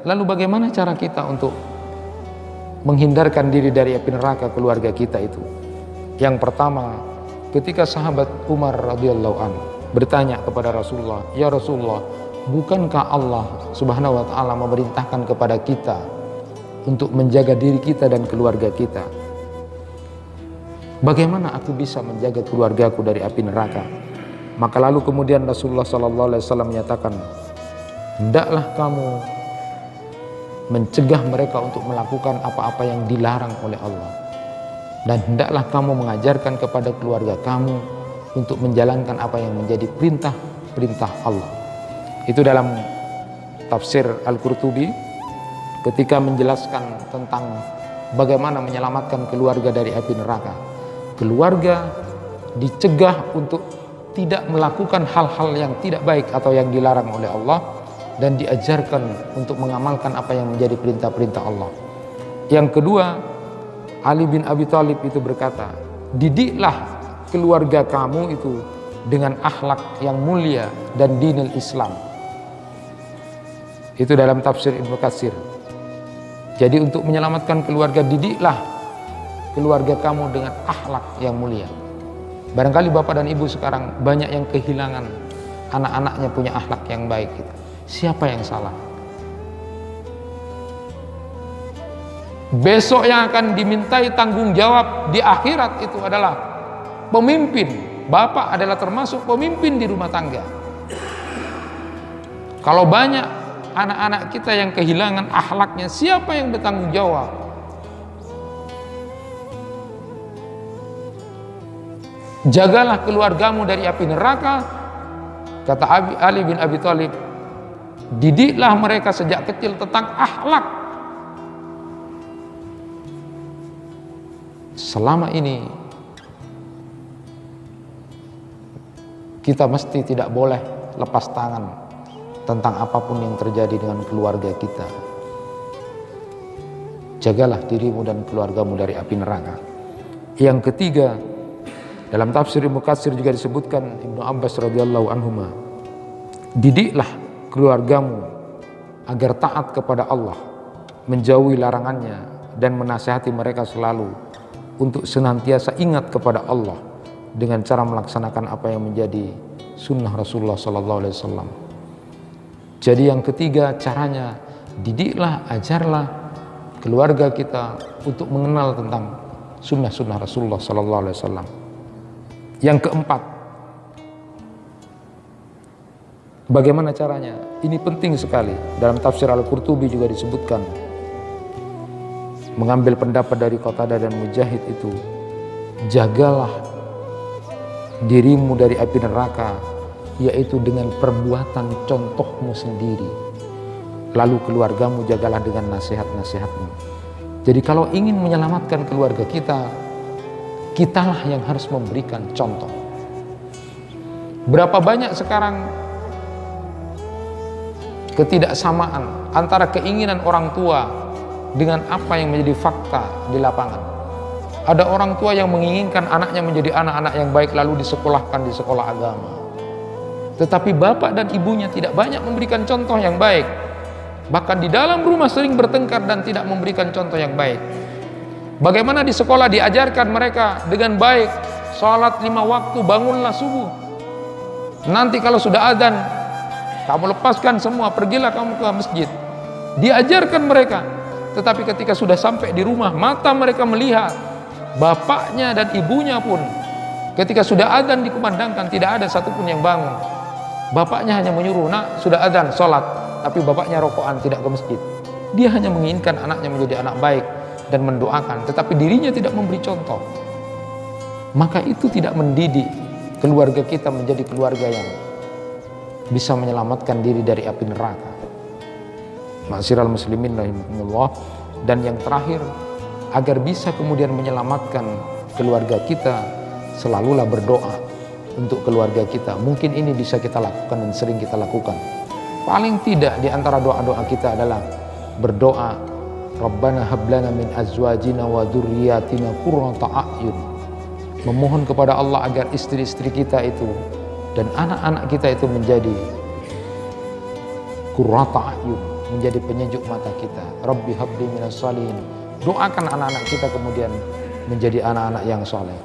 lalu bagaimana cara kita untuk menghindarkan diri dari api neraka keluarga kita itu? Yang pertama, ketika sahabat Umar radhiyallahu anhu bertanya kepada Rasulullah, "Ya Rasulullah, bukankah Allah Subhanahu wa taala memerintahkan kepada kita untuk menjaga diri kita dan keluarga kita? Bagaimana aku bisa menjaga keluargaku dari api neraka?" Maka lalu kemudian Rasulullah sallallahu alaihi wasallam menyatakan, "Hendaklah kamu mencegah mereka untuk melakukan apa-apa yang dilarang oleh Allah, dan hendaklah kamu mengajarkan kepada keluarga kamu untuk menjalankan apa yang menjadi perintah-perintah Allah." Itu dalam tafsir Al-Qurtubi ketika menjelaskan tentang bagaimana menyelamatkan keluarga dari api neraka. Keluarga dicegah untuk tidak melakukan hal-hal yang tidak baik atau yang dilarang oleh Allah, dan diajarkan untuk mengamalkan apa yang menjadi perintah-perintah Allah. Yang kedua, Ali bin Abi Thalib itu berkata, "Didiklah keluarga kamu itu dengan akhlak yang mulia dan dinul Islam." Itu dalam tafsir Ibnu Katsir. Jadi untuk menyelamatkan keluarga, didiklah keluarga kamu dengan akhlak yang mulia. Barangkali bapak dan ibu sekarang banyak yang kehilangan anak-anaknya punya akhlak yang baik gitu. Siapa yang salah? Besok yang akan dimintai tanggung jawab di akhirat itu adalah pemimpin. Bapak adalah termasuk pemimpin di rumah tangga. Kalau banyak anak-anak kita yang kehilangan akhlaknya, siapa yang bertanggung jawab? Jagalah keluargamu dari api neraka, kata Ali bin Abi Thalib. Didiklah mereka sejak kecil tentang akhlak. Selama ini kita mesti tidak boleh lepas tangan tentang apapun yang terjadi dengan keluarga kita. Jagalah dirimu dan keluargamu dari api neraka. Yang ketiga, dalam tafsir Ibnu Katsir juga disebutkan, Ibnu Abbas radhiyallahu anhuma, didiklah keluargamu agar taat kepada Allah, menjauhi larangannya, dan menasihati mereka selalu untuk senantiasa ingat kepada Allah dengan cara melaksanakan apa yang menjadi sunnah Rasulullah SAW. Jadi yang ketiga caranya, didiklah, ajarlah keluarga kita untuk mengenal tentang sunnah-sunnah Rasulullah SAW. Yang keempat, bagaimana caranya? Ini penting sekali. Dalam tafsir Al-Qurtubi juga disebutkan, mengambil pendapat dari Qatadah dan Mujahid itu, jagalah dirimu dari api neraka, yaitu dengan perbuatan contohmu sendiri. Lalu keluargamu jagalah dengan nasihat-nasihatmu. Jadi kalau ingin menyelamatkan keluarga kita, kitalah yang harus memberikan contoh. Berapa banyak sekarang ketidaksamaan antara keinginan orang tua dengan apa yang menjadi fakta di lapangan. Ada orang tua yang menginginkan anaknya menjadi anak-anak yang baik lalu disekolahkan di sekolah agama. Tetapi bapak dan ibunya tidak banyak memberikan contoh yang baik. Bahkan di dalam rumah sering bertengkar dan tidak memberikan contoh yang baik. Bagaimana di sekolah diajarkan mereka dengan baik, sholat 5 waktu, bangunlah subuh. Nanti kalau sudah adzan, kamu lepaskan semua, pergilah kamu ke masjid. Diajarkan mereka. Tetapi ketika sudah sampai di rumah, mata mereka melihat bapaknya dan ibunya pun ketika sudah adzan dikumandangkan, tidak ada satupun yang bangun. Bapaknya hanya menyuruh, "Nak, sudah adzan, sholat." Tapi bapaknya rokokan, tidak ke masjid. Dia hanya menginginkan anaknya menjadi anak baik dan mendoakan, tetapi dirinya tidak memberi contoh. Maka itu tidak mendidik keluarga kita menjadi keluarga yang bisa menyelamatkan diri dari api neraka. Ma'asyiral muslimin rahimahumullah. Dan yang terakhir, agar bisa kemudian menyelamatkan keluarga kita, selalulah berdoa untuk keluarga kita. Mungkin ini bisa kita lakukan dan sering kita lakukan. Paling tidak di antara doa-doa kita adalah berdoa, Rabbana hablana min azwajina wa dzurriyyatina qurrata a'yun. Memohon kepada Allah agar istri-istri kita itu dan anak-anak kita itu menjadi qurrata a'yun, menjadi penyejuk mata kita. Rabbi habli minas shalihin. Doakan anak-anak kita kemudian menjadi anak-anak yang soleh.